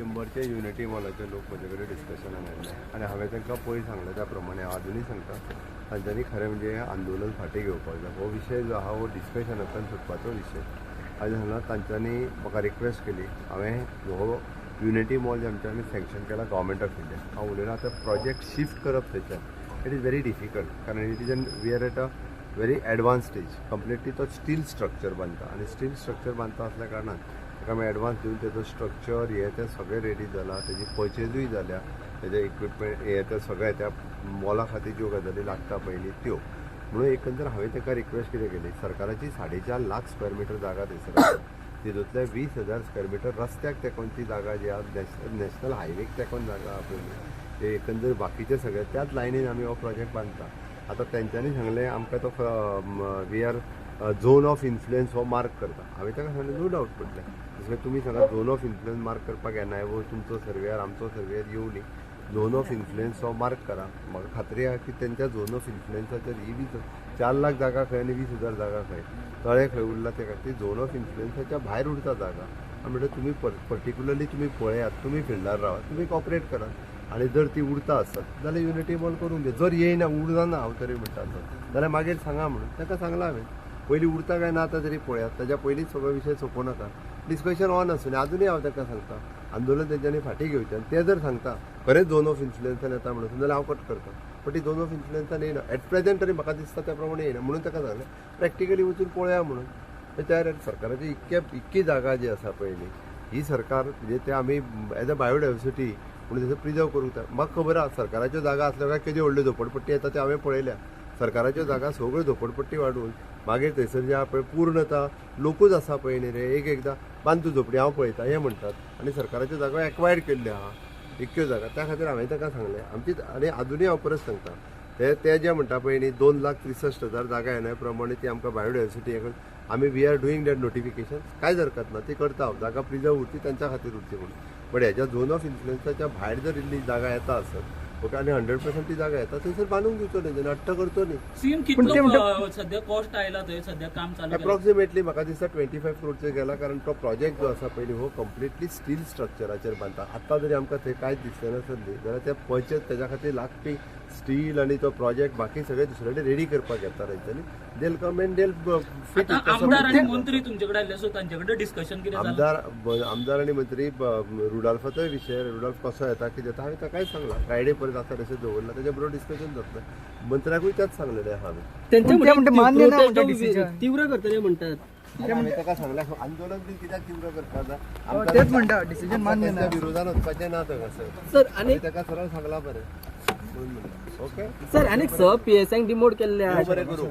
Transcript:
चेंबरचे युनिटी मॉलाचे लोक म्हजे कडेन डिस्कशनाक आयिल्ले आनी हांवें तांकां पयलीं सांगलें त्या प्रमाणे अजुनूय सांगता तांच्यांनी खरें म्हणजे आंदोलन फाटीं घेवपाक जाय. हो विशय जो आहा हो डिस्कशनांतल्यान सुटपाचो विशय. आनी हांगा तांच्यांनी म्हाका रिक्वेस्ट केली. हांवें हो युनिटी मॉल जे आमच्यानी सँक्शन केला गव्हर्मेंट ऑफ इंडिया, हांव उलयना आतां प्रोजेक्ट शिफ्ट करप थंयच्यान इट इज व्हेरी डिफिकल्ट, कारण it is we are at a very advance stage. Completely तो स्टील स्ट्रक्चर बांदता आनी स्टील स्ट्रक्चर बांदता असल्या कारणान ताका आमी एडवान्स दिवन तेजो स्ट्रक्चर हे ते सगळें रेडी जाला, तेजी पर्चेजूय जाल्या, तेजे इक्विपमेंट हे ते सगळे त्या मॉला खातीर ज्यो गजाली लागता पयलीं त्यो. म्हणून एकंदर हांवें ताका रिक्वेस्ट कितें केली, सरकाराची 4.5 लाख स्क्वेअर मिटर जागा थंयसर आसा. तितूंतल्या 20,000 स्क्वेअर मिटर रस्त्याक तेकोन ती जागा जी आहा नॅशनल हायवेक तेकोन जागा आहा पयली, ते एकंदर बाकीचे सगळे त्याच लायनीन आमी हो प्रोजेक्ट बांदता. आतां तेंच्यांनी सांगलें आमकां तो we are zone of influence हो मार्क करता. हांवें ताका सांगलें नो डावट पडलें. जसं तुमी सांगा झोन ऑफ इन्फ्लुएन्स मार्क करपाक येनाय वो तुमचो सर्वेयर आमचो सर्वेयर येवं न्ही, झोन ऑफ इन्फ्लुएन्स हो मार्क करा. म्हाका खात्री आहा की तेंच्या झोन ऑफ इन्फ्लुएन्साचेर ही बी 4 लाख जागा खंय आनी 20,000 जागा खंय, तळे खंय उरला ते खातीर झोन ऑफ इन्फ्लुएन्साच्या भायर उरता जागा. आनी म्हणटा तुमी पर्टिक्युलरली तुमी पळयात, तुमी फिल्डार रावात, तुमी कॉपरेट करात आनी जर ती उरता आसत जाल्यार युनिटी मॉल करून घे. जर येयना उरना ना हांव तरी म्हणटा जाल्यार मागीर सांगा म्हणून ताका सांगलां हांवें. पयलीं उरता काय ना आतां तरी पळयात, ताच्या पयलींच सगळो विशय सोंपो नाका. डिस्कशन ऑन आसूं आजुनूय हांव ताका सांगता आंदोलन तेंच्यांनी फाटीं घेवचें. आनी ते जर सांगता खरेंच झोन ऑफ इन्फ्लुएन्सान येता म्हणून जाल्यार हांव कट करता. बट ती झोन ऑफ इन्फ्लुएन्सान येयना एट प्रेझेंट तरी म्हाका दिसता त्या प्रमाणे येयना. म्हणून ताका सांगलें प्रॅक्टिकली वचून पळया म्हणून. त्यार सरकाराची इतकी जागा जी आसा पळय ही सरकार म्हणजे ते आमी एज अ बायोडायवर्सिटी म्हणून तेजो प्रिजर्व करूंक जाय. म्हाका खबर आहा सरकाराच्यो जागा आसल्या काय केदी व्हडल्यो झोपडपट्टी येता त्यो हांवें पळयल्या. सरकाराच्यो जागा सगळ्यो झोपडपट्टी वाडून मागीर थंयसर जे आहा पळय पूर्णता लोकूच आसा पळय न्ही रे, एकदां बांद तूं झोपडी हांव पळयता हें म्हणटात. आनी सरकाराच्यो जागा एक्वायर केल्ल्यो आहा इतक्यो जागा. त्या खातीर हांवें ताका सांगलें आमची. आनी अजुनूय हांव परत सांगता ते जे म्हणटा पळय न्ही 2,63,000 जागा येण्या प्रमाणे ती आमकां बायोडायवर्सिटी हें आमी we are doing that notification. कांयच हरकत ना, ती करता हांव. जागा प्रिजर्व उरची तांच्या खातीर उरची म्हणून. बट हेच्या झोन ऑफ इन्फ्लुएन्साच्या भायर जर इल्ली जागा येता आसत ओके आनी 100% ती जागा येता थंयसर बांदूंक दिवचो न्ही, अट्ट करचो न्ही. सीम कितलो सध्या कॉस्ट आयला थंय सध्या काम चालू अप्रॉक्सिमेटली म्हाका दिसता 25 करोडचेर गेला, कारण तो प्रोजेक्ट जो आसा पयलीं हो कंप्लिटली स्टील स्ट्रक्चराचेर बांदता. आतां जरी आमकां थंय कांयच दिसलें नासत न्ही जाल्यार ते पर्चेस तेज्या खातीर लागपी स्टील आनी तो प्रोजेक्ट बाकी सगळे दुसरे कडेन रेडी करपाक येता तेंच्यांनी. देल कम एंड देल फिट. आमदार आनी मंत्री तुमचे कडेन आयले सो तांचे कडेन डिस्कशन कितें जालें? आमदार आनी मंत्री रुडॉल्फाचोय विशय, रुडॉल्फ कसो येता कितें येता हांवें ताकाय सांगलां. फ्रायडे पर्यंत आसा तशें दवरला, तेच्या बरोबर डिस्कशन जातलें. मंत्र्याकूय त्याच सांगलेलें हांवें. तीव्र करतले म्हणटात. हांवें ताका सांगलें आंदोलन बी कित्याक तीव्र करता तेच म्हणटा डिसिजन मान्य ना, विरोधान वचपाचें ना ताका सर. आनी ताका सरळ सांगला बरें. ओके सर आनी PSI डिमोट केल्ले बरें करूं.